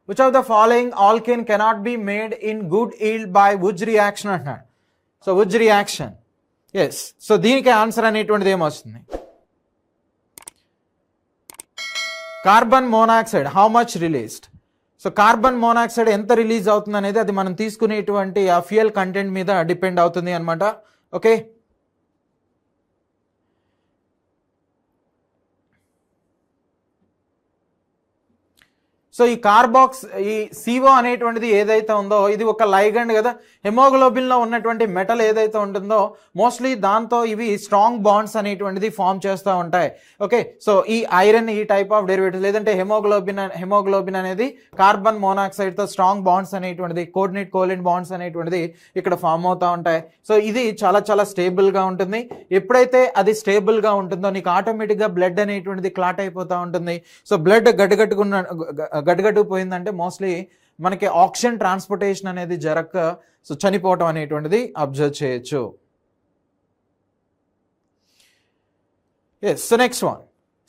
Which of the following alkane cannot be made in good yield by Wurtz reaction అంటున్నాడు. So Wurtz reaction, yes. So దీనికి answer అనేటువంటిది ఏమొస్తుంది? Carbon monoxide how much released? So carbon monoxide ఎంత release అవుతుంది అనేది అది మనం తీసుకునేటువంటి ఆ ఫ్యూయల్ కంటెంట్ మీద డిపెండ్ అవుతుంది అనమాట. ఓకే, సో ఈ కార్బాక్స్ ఈ CO అనేటువంటిది ఏదైతే ఉందో ఇది ఒక లైగండ్ కదా. హెమోగ్లోబిన్లో ఉన్నటువంటి మెటల్ ఏదైతే ఉంటుందో మోస్ట్లీ దాంతో ఇవి స్ట్రాంగ్ బాండ్స్ అనేటువంటిది ఫామ్ చేస్తూ ఉంటాయి. ఓకే, సో ఈ ఐరన్ ఈ టైప్ ఆఫ్ డెరివేటివ్స్ లేదంటే హెమోగ్లోబిన్ అనేది కార్బన్ మోనాక్సైడ్తో స్ట్రాంగ్ బాండ్స్ అనేటువంటిది కోఆర్డినేట్ కోవలెంట్ బాండ్స్ అనేటువంటిది ఇక్కడ ఫామ్ అవుతూ ఉంటాయి. సో ఇది చాలా చాలా స్టేబుల్గా ఉంటుంది. ఎప్పుడైతే అది స్టేబుల్గా ఉంటుందో నీకు ఆటోమేటిక్గా బ్లడ్ అనేటువంటిది క్లాట్ అయిపోతూ ఉంటుంది. సో బ్లడ్ గడ్డగట్టుకుపోయిందంటే మోస్ట్లీ మనకి ఆక్సిజన్ ట్రాన్స్పోర్టేషన్ అనేది జరగక సో చనిపోవటం అనేటువంటిది అబ్జర్వ్ చేయొచ్చు. Yes, so next one.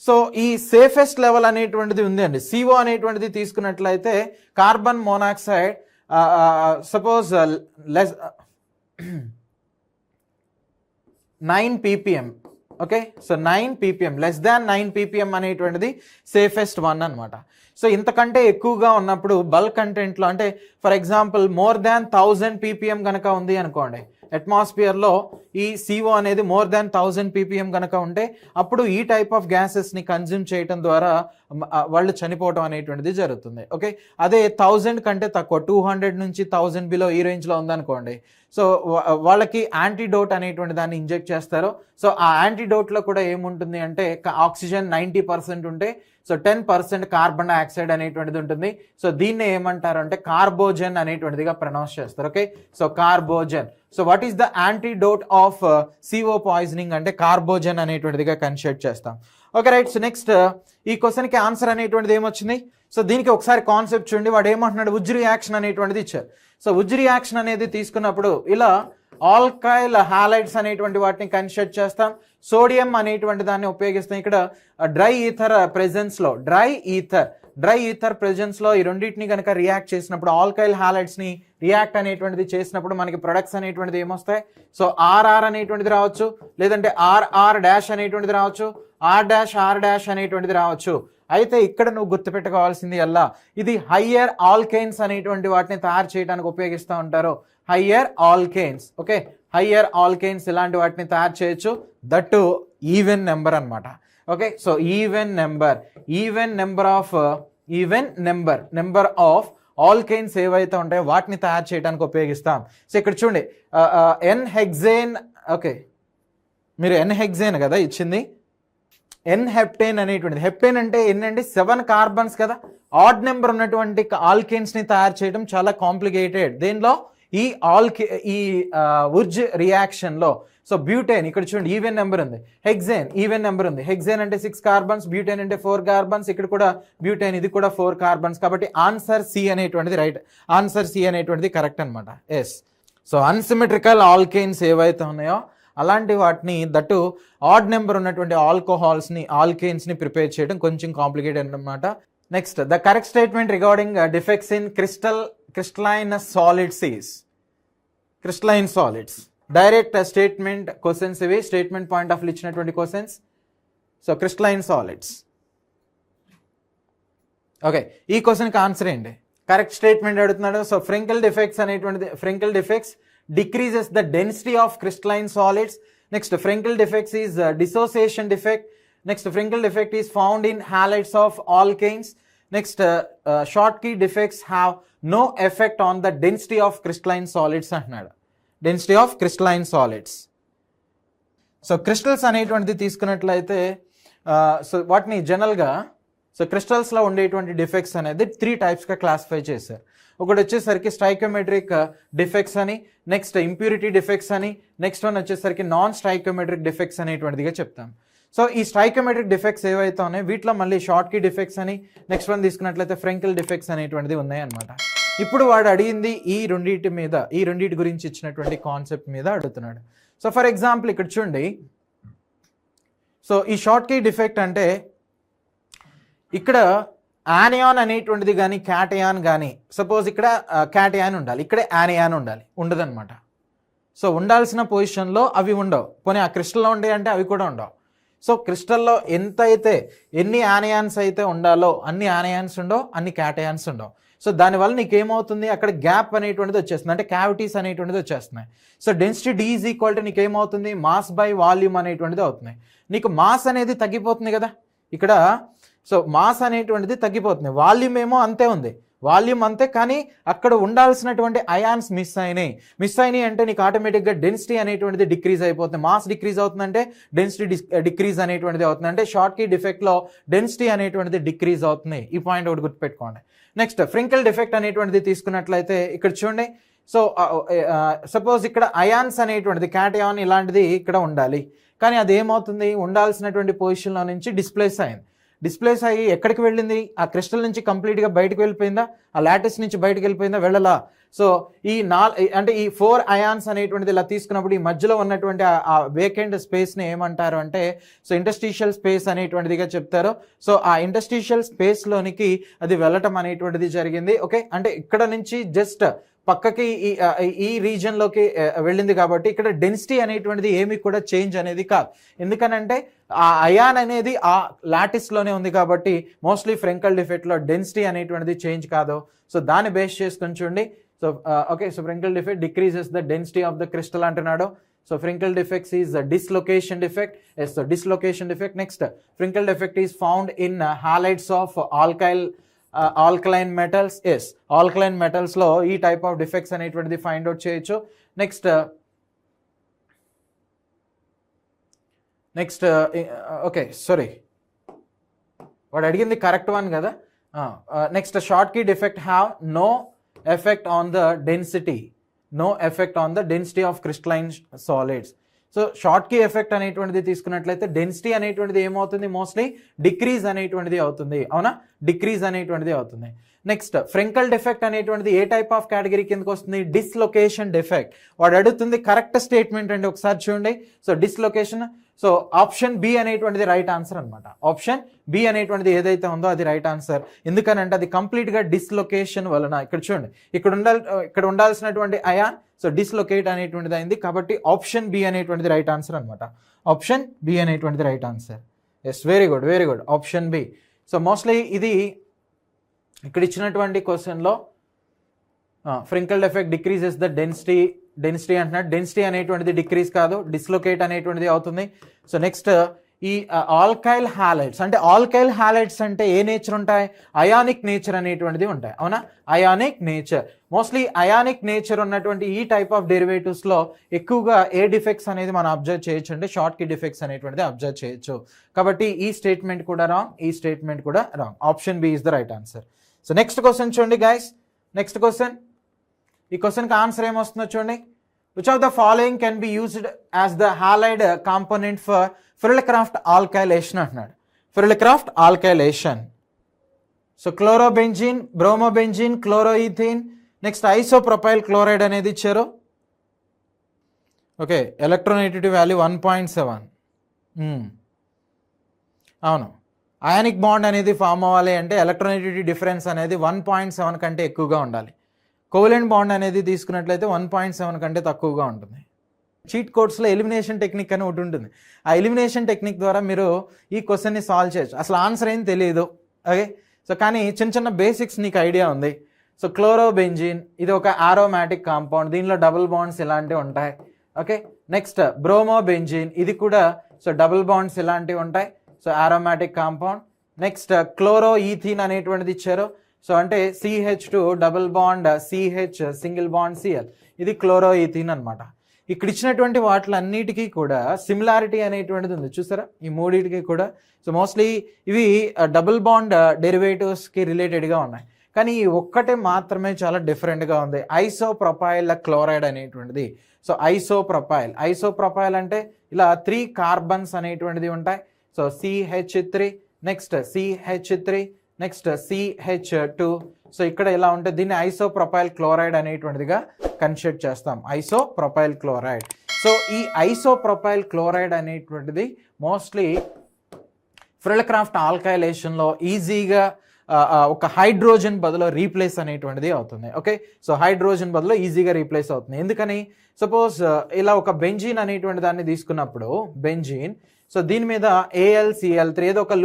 So ఈ సేఫెస్ట్ లెవెల్ అనేటువంటిది ఉంది అండి. CO అనేటువంటిది తీసుకున్నట్లయితే carbon monoxide suppose less 9 ppm. Okay, so 9 ppm less than 9 ppm అనేటువంటిది సేఫెస్ట్ వన్ అనమాట. సో ఇంతకంటే ఎక్కువగా ఉన్నప్పుడు బల్క్ కంటెంట్లో అంటే for example more than 1000 ppm కనుక ఉంది అనుకోండి, అట్మాస్ఫియర్లో ఈ CO అనేది మోర్ దాన్ 1000 ppm కనుక ఉంటే అప్పుడు ఈ టైప్ ఆఫ్ గ్యాసెస్ని కన్జ్యూమ్ చేయటం ద్వారా వాళ్ళు చనిపోవటం అనేటువంటిది జరుగుతుంది. ఓకే, అదే 1000 కంటే తక్కువ 200 నుంచి 1000 బిలో ఈ రేంజ్లో ఉందనుకోండి, సో వాళ్ళకి యాంటీడోట్ అనేటువంటి దాన్ని ఇంజెక్ట్ చేస్తారు. సో ఆ యాంటీడోట్లో కూడా ఏముంటుంది అంటే ఆక్సిజన్ 90% ఉంటే సో 10% కార్బన్ డైఆక్సైడ్ అనేటువంటిది ఉంటుంది. సో దీన్ని ఏమంటారు అంటే కార్బోజన్ అనేటువంటిదిగా ప్రొనౌన్స్ చేస్తారు. Okay, so carbogen. So what is the antidote of CO poisoning అంటే కార్బోజన్ అనేటువంటిదిగా కన్సిడర్ చేస్తాం. Okay right. సో నెక్స్ట్ ఈ క్వశ్చన్కి ఆన్సర్ అనేటువంటిది ఏమొచ్చింది? సో దీనికి ఒకసారి కాన్సెప్ట్ చూడండి. వాడు ఏమంటున్నాడు, వుడ్జ్ రియాక్షన్ అనేటువంటిది ఇచ్చారు. సో వుడ్జ్ రియాక్షన్ అనేది తీసుకున్నప్పుడు ఇలా ఆల్కైల్ హాలైడ్స్ అనేటువంటి వాటిని కన్సిడర్ చేస్తాం. సోడియం అనేటువంటి దాన్ని ఉపయోగిస్తాం. ఇక్కడ డ్రై ఈథర్ ప్రెజెన్స్లో డ్రై ఈథర్ ప్రెజెన్స్లో ఈ రెండింటిని కనుక రియాక్ట్ చేసినప్పుడు ఆల్కైల్ హాలైడ్స్ని రియాక్ట్ అనేటువంటిది చేసినప్పుడు మనకి ప్రొడక్ట్స్ అనేటువంటిది ఏమొస్తాయి? సో RR అనేటువంటిది రావచ్చు, లేదంటే RR- అనేటువంటిది రావచ్చు, R' అనేటువంటిది రావచ్చు. అయితే ఇక్కడ నువ్వు గుర్తుపెట్టుకోవాల్సింది అలా ఇది హయ్యర్ ఆల్కేన్స్ అనేటువంటి వాటిని తయారు చేయడానికి ఉపయోగిస్తూ ఉంటారు. Higher alkanes. Okay, higher alkanes ఇలాంటి వాటిని తయారు చేయొచ్చు. దట్టు ఈవెన్ నెంబర్ అనమాట. Okay, so even number of alkanes ఏవైతే ఉంటాయో వాటిని తయారు చేయడానికి ఉపయోగిస్తాం. సో ఇక్కడ చూడండి N-హెక్సేన్. ఓకే, మీరు N-హెక్సేన్ కదా ఇచ్చింది, N-హెప్టేన్ అనేటువంటిది. హెప్టేన్ అంటే ఏంటంటే 7 కార్బన్స్ కదా. ఆడ్ నెంబర్ ఉన్నటువంటి ఆల్కేన్స్ని తయారు చేయడం చాలా కాంప్లికేటెడ్. దీనిలో ఈ వుడ్జ్ రియాక్షన్లో సో బ్యూటేన్ ఇక్కడ చూడండి ఈవెన్ నెంబర్ ఉంది, హెక్సేన్ ఈవెన్ నెంబర్ ఉంది. హెక్సేన్ అంటే 6 కార్బన్స్, బ్యూటేన్ అంటే 4 కార్బన్స్. ఇక్కడ కూడా బ్యూటేన్ ఇది కూడా 4 కార్బన్స్. కాబట్టి ఆన్సర్ C అనేటువంటిది రైట్. ఆన్సర్ C అనేటువంటిది కరెక్ట్ అనమాట. ఎస్. సో అన్సిమెట్రికల్ ఆల్కేన్స్ ఏవైతే ఉన్నాయో అలాంటి వాటిని దట్టు ఆడ్ నెంబర్ ఉన్నటువంటి ఆల్కేన్స్ని ప్రిపేర్ చేయడం కొంచెం కాంప్లికేటెడ్ అనమాట. Next the correct statement regarding defects in crystalline solids is crystalline solids. Direct statement questions ఇవి, స్టేట్మెంట్ పాయింట్ ఆఫ్ ఇచ్చినటువంటి questions. So crystalline solids. Okay, ఈ క్వశ్చన్కి ఆన్సర్ ఏంటి? కరెక్ట్ స్టేట్మెంట్ అడుగుతున్నాడు. So Frenkel defects decreases the density of crystalline solids. Next, Frenkel defects is dissociation defect. Next, Frenkel defect is found in halides of alkanes. Next, Schottky defects have no effect on the density of crystalline solids అంటున్నాడు. Density of crystalline solids. So crystals అనేటువంటిది తీసుకున్నట్లయితే so వాటిని జనరల్గా so క్రిస్టల్స్లో ఉండేటువంటి defects అనేది 3 టైప్స్గా classify చేశారు. ఒకటి వచ్చేసరికి స్టైకోమెట్రిక్ డిఫెక్ట్స్ అని, నెక్స్ట్ ఇంప్యూరిటీ డిఫెక్ట్స్ అని, నెక్స్ట్ వన్ వచ్చేసరికి నాన్ స్టైకోమెట్రిక్ డిఫెక్ట్స్ అనేటువంటిదిగా చెప్తాం. సో ఈ స్టైకోమెట్రిక్ డిఫెక్ట్స్ ఏవైతే ఉన్నాయో వీటిలో మళ్ళీ షార్ట్కీ డిఫెక్ట్స్ అని, నెక్స్ట్ వన్ తీసుకున్నట్లయితే ఫ్రెంకిల్ డిఫెక్ట్స్ అనేటువంటిది ఉన్నాయన్నమాట. ఇప్పుడు వాడు అడిగింది ఈ రెండింటి గురించి ఇచ్చినటువంటి కాన్సెప్ట్ మీద అడుగుతున్నాడు. సో ఫర్ ఎగ్జాంపుల్ ఇక్కడ చూడండి, సో ఈ షార్ట్కీ డిఫెక్ట్ అంటే ఇక్కడ యానియాన్ అనేటువంటిది కానీ క్యాటయాన్ కానీ, సపోజ్ ఇక్కడ క్యాటయాన్ ఉండాలి, ఇక్కడే యానియాన్ ఉండాలి, ఉండదన్నమాట. సో ఉండాల్సిన పొజిషన్లో అవి ఉండవు. పోనీ ఆ క్రిస్టల్లో ఉండే అంటే అవి కూడా ఉండవు. సో క్రిస్టల్లో ఎన్ని యానియాన్స్ అయితే ఉండాలో అన్ని యానియాన్స్ ఉండవు, అన్ని క్యాటయాన్స్ ఉండవు. సో దానివల్ల నీకేమవుతుంది, అక్కడ గ్యాప్ అనేటువంటిది వచ్చేస్తుంది, అంటే క్యావిటీస్ అనేటువంటిది వచ్చేస్తున్నాయి. So density D is equal to నీకేమవుతుంది, మాస్ బై వాల్యూమ్ అనేటువంటిది అవుతుంది. నీకు మాస్ అనేది తగ్గిపోతుంది కదా ఇక్కడ. సో మాస్ అనేటువంటిది తగ్గిపోతుంది, వాల్యూమ్ ఏమో అంతే ఉంది, వాల్యూమ్ అంతే, కానీ అక్కడ ఉండాల్సినటువంటి అయాన్స్ మిస్ అయినాయి అంటే నీకు ఆటోమేటిక్గా డెన్సిటీ అనేటువంటిది డిక్రీజ్ అయిపోతుంది. మాస్ డిక్రీజ్ అవుతుందంటే డెన్సిటీ డిక్రీజ్ అనేటువంటిది అవుతుంది, అంటే షార్ట్ కీ డిఫెక్ట్లో డెన్సిటీ అనేటువంటిది డిక్రీజ్ అవుతుంది. ఈ పాయింట్ ఒకటి గుర్తుపెట్టుకోండి. నెక్స్ట్ ఫ్రింకిల్ డిఫెక్ట్ అనేటువంటిది తీసుకున్నట్లయితే ఇక్కడ చూడండి. సో సపోజ్ ఇక్కడ అయాన్స్ అనేటువంటిది క్యాటయాన్ ఇలాంటిది ఇక్కడ ఉండాలి, కానీ అది ఏమవుతుంది, ఉండాల్సినటువంటి పొజిషన్లో నుంచి డిస్ప్లేస్ అయ్యి ఎక్కడికి వెళ్ళింది, ఆ క్రిస్టల్ నుంచి కంప్లీట్గా బయటకు వెళ్ళిపోయిందా, ఆ లాటిస్ నుంచి బయటకు వెళ్ళిపోయిందా, వెళ్ళలా. సో ఈ అంటే ఈ 4 అయాన్స్ అనేటువంటిది ఇలా తీసుకున్నప్పుడు ఈ మధ్యలో ఉన్నటువంటి ఆ వేకెంట్ స్పేస్ని ఏమంటారు అంటే సో ఇంటర్స్టిషియల్ స్పేస్ అనేటువంటిదిగా చెప్తారు. సో ఆ ఇంటర్స్టిషియల్ స్పేస్లోనికి అది వెళ్ళటం అనేటువంటిది జరిగింది. ఓకే, అంటే ఇక్కడ నుంచి జస్ట్ పక్కకి ఈ రీజన్లోకి వెళ్ళింది కాబట్టి ఇక్కడ డెన్సిటీ అనేటువంటిది ఏమి కూడా చేంజ్ అనేది కాదు. ఎందుకనంటే ఆ అయాన్ అనేది ఆ లాటిస్లోనే ఉంది కాబట్టి మోస్ట్లీ ఫ్రెంకల్ డిఫెక్ట్లో డెన్సిటీ అనేటువంటిది చేంజ్ కాదు. సో దాన్ని బేస్ చేసుకొని చూడండి. So okay, so Frenkel defect decreases the density of the crystal అంటున్నాడు. So Frenkel defects is dislocation defect. Yes, so dislocation defect. Next Frenkel defect is found in halides of alkaline metals. Yes, alkaline మెటల్స్లో ఈ type of defects అనేటువంటిది find out చేయొచ్చు. Next okay, sorry, వాడు అడిగింది correct one కదా. Next short key defect have no effect on the density of crystalline solids. So Schottky effect అనేటువంటిది తీసుకున్నట్లయితే density అనేటువంటిది ఏమవుతుంది, మోస్ట్లీ డిక్రీజ్ అనేటువంటిది అవుతుంది. అవునా, డిక్రీజ్ అనేటువంటిది అవుతుంది. నెక్స్ట్ ఫ్రింకల్ డిఫెక్ట్ అనేటువంటిది ఏ టైప్ ఆఫ్ కేటగిరీ కిందకి వస్తుంది, డిస్లొకేషన్ డిఫెక్ట్. వాడు అడుగుతుంది కరెక్ట్ స్టేట్మెంట్ అండి, ఒకసారి చూడండి. So dislocation, so option B అనేటువంటిది రైట్ ఆన్సర్ అనమాట. ఆప్షన్ బి అనేటువంటిది ఏదైతే ఉందో అది రైట్ ఆన్సర్. ఎందుకనంటే అది కంప్లీట్గా డిస్లొకేషన్ వలన, ఇక్కడ చూడండి, ఇక్కడ ఉండాల్సినటువంటి అయాన్ సో డిస్లొకేట్ అనేటువంటిది అయింది కాబట్టి ఆప్షన్ బి అనేటువంటిది రైట్ ఆన్సర్ అనమాట. ఆప్షన్ బి అనేటువంటిది right answer. Yes, very good, option B. So mostly ఇది ఇక్కడ ఇచ్చినటువంటి క్వశ్చన్లో Frenkel defect decreases the density అంటున్నాడు. డెన్సిటీ అనేటువంటిది డిక్రీజ్ కాదు, డిస్లొకేట్ అనేటువంటిది అవుతుంది. సో నెక్స్ట్ ఈ ఆల్కైల్ హ్యాలైడ్స్, అంటే ఆల్కైల్ హ్యాలైడ్స్ అంటే ఏ నేచర్ ఉంటాయి, అయానిక్ నేచర్ అనేటువంటిది ఉంటాయి. అవునా, ionic nature. Mostly ionic nature ఉన్నటువంటి ఈ టైప్ ఆఫ్ డెరివేటివ్స్లో ఎక్కువగా ఏ డిఫెక్ట్స్ అనేది మనం అబ్జర్వ్ చేయొచ్చు అంటే షార్ట్ కీ డిఫెక్ట్స్ అనేటువంటిది అబ్జర్వ్ చేయొచ్చు. కాబట్టి ఈ స్టేట్మెంట్ కూడా wrong, option B is the right answer. So next question చూడండి గైస్. నెక్స్ట్ క్వశ్చన్, ఈ క్వశ్చన్కి ఆన్సర్ ఏమొస్తుందో చూడండి. Which of the following can be used as the halide component for Friedel Crafts alkylation అంటున్నాడు. Friedel Crafts alkylation. So chlorobenzene, bromobenzene, chloroethene, next isopropyl chloride అనేది ఇచ్చారు. Okay, electronegativity value 1.7. అవును, ionic bond అనేది form అవ్వాలి అంటే ఎలక్ట్రోనెగటివిటీ డిఫరెన్స్ అనేది 1.7 కంటే ఎక్కువగా ఉండాలి. కోవలెంట్ బాండ్ అనేది తీసుకున్నట్లయితే 1.7 కంటే తక్కువగా ఉంటుంది. చీట్ కోడ్స్లో ఎలిమినేషన్ టెక్నిక్ అని ఒకటి ఉంటుంది. ఆ ఎలిమినేషన్ టెక్నిక్ ద్వారా మీరు ఈ క్వశ్చన్ని సాల్వ్ చేయొచ్చు. అసలు ఆన్సర్ ఏం తెలియదు. ఓకే, సో కానీ చిన్న బేసిక్స్ నీకు ఐడియా ఉంది. సో క్లోరోబెంజిన్ ఇది ఒక ఆరోమాటిక్ కాంపౌండ్, దీనిలో డబుల్ బాండ్స్ ఇలాంటివి ఉంటాయి. ఓకే, నెక్స్ట్ బ్రోమోబెంజిన్ ఇది కూడా సో డబుల్ బాండ్స్ ఇలాంటివి ఉంటాయి. So aromatic compound. నెక్స్ట్ క్లోరోఈథిన్ అనేటువంటిది ఇచ్చారు. సో అంటే CH2 double bond CH single bond Cl, ఇది క్లోరోఈథిన్ అనమాట. ఇక్కడ ఇచ్చినటువంటి వాటిలన్నిటికీ కూడా సిమిలారిటీ అనేటువంటిది ఉంది చూసారా, ఈ మూడింటికి కూడా. సో మోస్ట్లీ ఇవి డబుల్ బాండ్ డెరివేటివ్స్కి రిలేటెడ్గా ఉన్నాయి, కానీ ఈ ఒక్కటే మాత్రమే చాలా డిఫరెంట్గా ఉంది, ఐసోప్రొపైల్ క్లోరైడ్ అనేటువంటిది. సో ఐసోప్రొపైల్ అంటే ఇలా 3 కార్బన్స్ అనేటువంటిది ఉంటాయి. So CH3, next CH3, next CH2. So ఇక్కడ ఇలా ఉంటే దీన్ని ఐసోప్రొపైల్ క్లోరైడ్ అనేటువంటిదిగా కన్సిడర్ చేస్తాం, ఐసోప్రొపైల్ క్లోరైడ్. సో ఈ ఐసోప్రొపైల్ క్లోరైడ్ అనేటువంటిది మోస్ట్లీ ఫెరిల్క్రాఫ్ట్ ఆల్కైలేషన్లో ఈజీగా ఒక హైడ్రోజన్ బదులు రీప్లేస్ అనేటువంటిది అవుతుంది. ఓకే, సో హైడ్రోజన్ బదులు ఈజీగా రీప్లేస్ అవుతుంది. ఎందుకని, సపోజ్ ఇలా ఒక బెంజీన్ అనేటువంటి దాన్ని తీసుకున్నప్పుడు బెంజీన్, సో దీని మీద AlCl3 ఏదో ఒక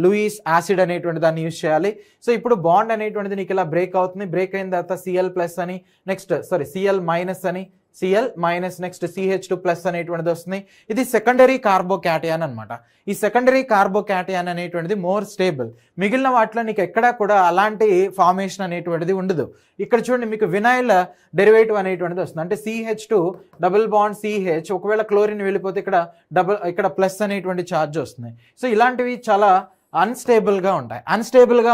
లూయిస్ యాసిడ్ అనేటువంటి దాన్ని యూజ్ చేయాలి. సో ఇప్పుడు బాండ్ అనేటువంటిది నీకు ఇలా బ్రేక్ అవుతుంది. బ్రేక్ అయిన తర్వాత Cl+ అని, నెక్స్ట్ Cl- అని, Cl- నెక్స్ట్ CH2+ అనేటువంటిది వస్తుంది. ఇది సెకండరీ కార్బోకాటయాన్ అనమాట. ఈ సెకండరీ కార్బోకాటయాన్ అనేటువంటిది మోర్ స్టేబుల్. మిగిలిన వాటిలో నీకు ఎక్కడా కూడా అలాంటి ఫార్మేషన్ అనేటువంటిది ఉండదు. ఇక్కడ చూడండి, మీకు వినైల్ డెరివేటివ్ అనేటువంటిది వస్తుంది. అంటే CH2 డబుల్ బాండ్ CH, ఒకవేళ క్లోరిన్ వెళ్ళిపోతే ఇక్కడ ప్లస్ అనేటువంటి ఛార్జ్ వస్తుంది. సో ఇలాంటివి చాలా అన్స్టేబుల్గా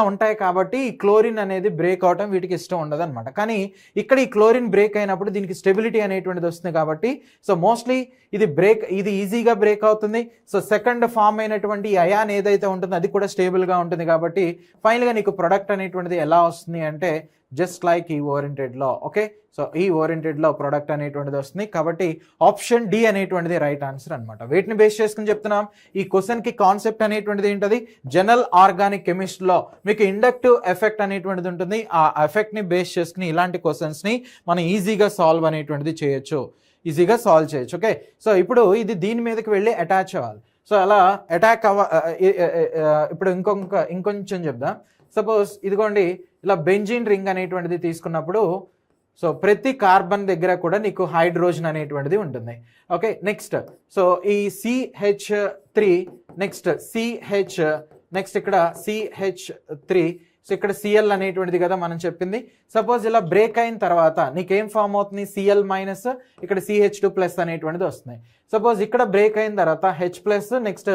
ఉంటాయి కాబట్టి ఈ క్లోరిన్ అనేది బ్రేక్ అవటం వీటికి ఇష్టం ఉండదు అనమాట. కానీ ఇక్కడ ఈ క్లోరిన్ బ్రేక్ అయినప్పుడు దీనికి స్టెబిలిటీ అనేటువంటిది వస్తుంది కాబట్టి సో మోస్ట్లీ ఇది ఈజీగా బ్రేక్ అవుతుంది. సో సెకండ్ ఫామ్ అయినటువంటి అయాన్ ఏదైతే ఉంటుందో అది కూడా స్టేబుల్గా ఉంటుంది. కాబట్టి ఫైనల్గా నీకు ప్రొడక్ట్ అనేటువంటిది ఎలా వస్తుంది అంటే జస్ట్ లైక్ ఈ ఓరియంటెడ్లో. ఓకే, సో ఈ ఓరియంటెడ్లో ప్రొడక్ట్ అనేటువంటిది వస్తుంది. కాబట్టి ఆప్షన్ డి అనేటువంటిది రైట్ ఆన్సర్ అనమాట. వీటిని బేస్ చేసుకుని చెప్తున్నాం. ఈ క్వశ్చన్కి కాన్సెప్ట్ అనేటువంటిది ఏంటది, జనరల్ ఆర్గానిక్ కెమిస్ట్రీలో మీకు ఇండక్టివ్ ఎఫెక్ట్ అనేటువంటిది ఉంటుంది. ఆ ఎఫెక్ట్ని బేస్ చేసుకుని ఇలాంటి క్వశ్చన్స్ని మనం ఈజీగా సాల్వ్ చేయొచ్చు. ఓకే, సో ఇప్పుడు ఇది దీని మీదకి వెళ్ళి అటాచ్ అవ్వాలి. సో అలా అటాక్ ఇప్పుడు ఇంకొంచెం చెప్దాం. సపోజ్ ఇదిగోండి, ఇలా బెంజీన్ రింగ్ అనేటువంటిది తీసుకున్నప్పుడు సో ప్రతి కార్బన్ దగ్గర కూడా నీకు హైడ్రోజన్ అనేటువంటిది ఉంటుంది. ఓకే, నెక్స్ట్ సో ఈ CH3 నెక్స్ట్ CH నెక్స్ట్ ఇక్కడ CH3, సో ఇక్కడ Cl అనేటువంటిది కదా మనం చెప్పింది. సపోజ్ ఇలా బ్రేక్ అయిన తర్వాత నీకేం ఫామ్ అవుతుంది, Cl- ఇక్కడ CH2+ అనేటువంటిది వస్తుంది. సపోజ్ ఇక్కడ బ్రేక్ అయిన తర్వాత H+, నెక్స్ట్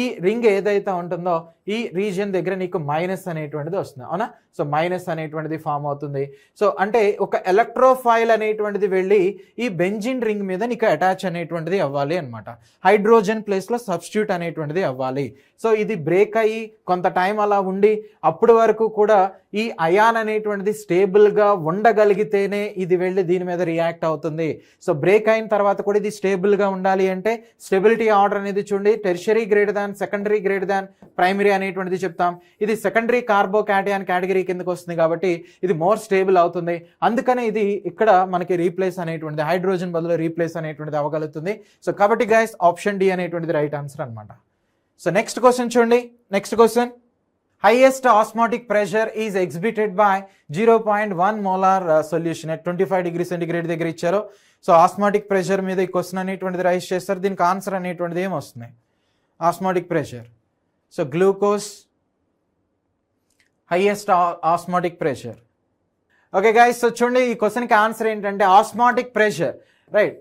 ఈ రింగ్ ఏదైతే ఉంటుందో ఈ రీజియన్ దగ్గర నీకు మైనస్ అనేటువంటిది వస్తుంది. అవునా, సో మైనస్ అనేటువంటిది ఫామ్ అవుతుంది. సో అంటే ఒక ఎలక్ట్రోఫైల్ అనేటువంటిది వెళ్ళి ఈ బెంజిన్ రింగ్ మీద నీకు అటాచ్ అనేటువంటిది అవ్వాలి అనమాట. హైడ్రోజన్ ప్లేస్లో సబ్స్టిట్యూట్ అనేటువంటిది అవ్వాలి. సో ఇది బ్రేక్ అయ్యి కొంత టైం అలా ఉండి అప్పటి వరకు కూడా ఈ అయాన్ అనేటువంటిది స్టేబుల్గా ఉండగలిగితేనే ఇది వెళ్ళి దీని మీద రియాక్ట్ అవుతుంది. సో బ్రేక్ అయిన తర్వాత కూడా ఇది స్టేబుల్గా ఉండాలి అంటే స్టెబిలిటీ ఆర్డర్ అనేది చూడండి, tertiary greater than, secondary greater than, primary అనేటువంటిది చెప్తాం. ఇది సెకండరీ కార్బోకాటయాన్ కేటగిరీ కిందకు వస్తుంది కాబట్టి ఇది మోర్ స్టేబుల్ అవుతుంది. అందుకనే ఇది ఇక్కడ మనకి రీప్లేస్ అనేటువంటిది, హైడ్రోజన్ బదులు రీప్లేస్ అనేటువంటిది అవ్వగలుగుతుంది. సో కాబట్టి గైస్ ఆప్షన్ డి అనేటువంటిది రైట్ ఆన్సర్ అనమాట. సో నెక్స్ట్ క్వశ్చన్ చూడండి. Next question, highest osmotic pressure is exhibited by 0.1 molar solution at 25 degree centigrade దగ్గర ఇచ్చారు. సో ఆస్మాటిక్ ప్రెషర్ మీద ఈ క్వశ్చన్ అనేటువంటిది రైజ్ చేస్తారు. దీనికి ఆన్సర్ అనేటువంటిది ఏం వస్తుంది, osmotic pressure. So glucose highest osmotic pressure. Okay guys, so చూడండి ఈ క్వశ్చన్కి ఆన్సర్ ఏంటంటే osmotic pressure, right.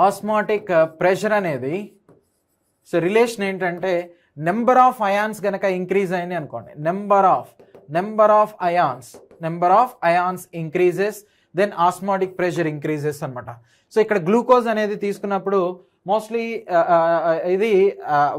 Osmotic pressure అనేది సో రిలేషన్ ఏంటంటే నెంబర్ ఆఫ్ అయాన్స్ కనుక ఇంక్రీజ్ అయింది అనుకోండి, number of ions increases, then osmotic pressure increases అనమాట. సో ఇక్కడ గ్లూకోజ్ అనేది తీసుకున్నప్పుడు మోస్ట్లీ ఇది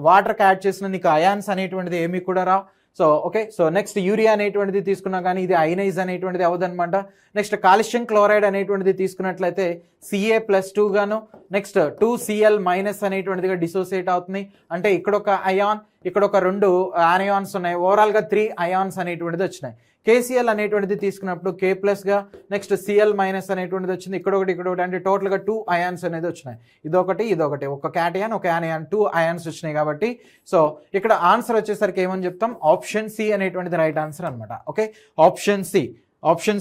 వాటర్కి యాడ్ చేసిన నీకు అయాన్స్ అనేటువంటిది ఏమీ కూడా రావు. So okay, so next urea అనేటువంటిది తీసుకున్నా కానీ ఇది అయనైజ్ అనేటువంటిది అవ్వదన్నమాట. నెక్స్ట్ కాల్షియం క్లోరైడ్ అనేటువంటిది తీసుకున్నట్లయితే Ca+2 గాను, నెక్స్ట్ 2Cl- అనేటువంటిదిగా డిసోసియేట్ అవుతుంది. అంటే ఇక్కడ ఒక అయాన్, ఇక్కడ ఒక 2 ఆనయాన్స్ ఉన్నాయి, ఓవరాల్గా 3 అయాన్స్ అనేటువంటిది వచ్చినాయి. KCl అనేటువంటిది తీసుకున్నప్పుడు K+ గా, నెక్స్ట్ Cl- అనేటువంటిది వచ్చింది, ఇక్కడ ఒకటి అంటే టోటల్గా 2 అయాన్స్ అనేది వచ్చినాయి. ఇదొకటి ఒక క్యాటయాన్, ఒక యానయాన్, 2 అయాన్స్ వచ్చినాయి. కాబట్టి సో ఇక్కడ ఆన్సర్ వచ్చేసరికి ఏమని చెప్తాం, ఆప్షన్ సి అనేటువంటిది రైట్ ఆన్సర్ అనమాట. Okay, option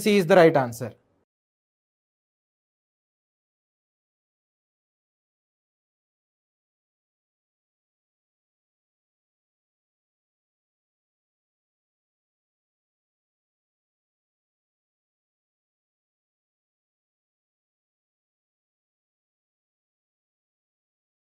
C is the right answer.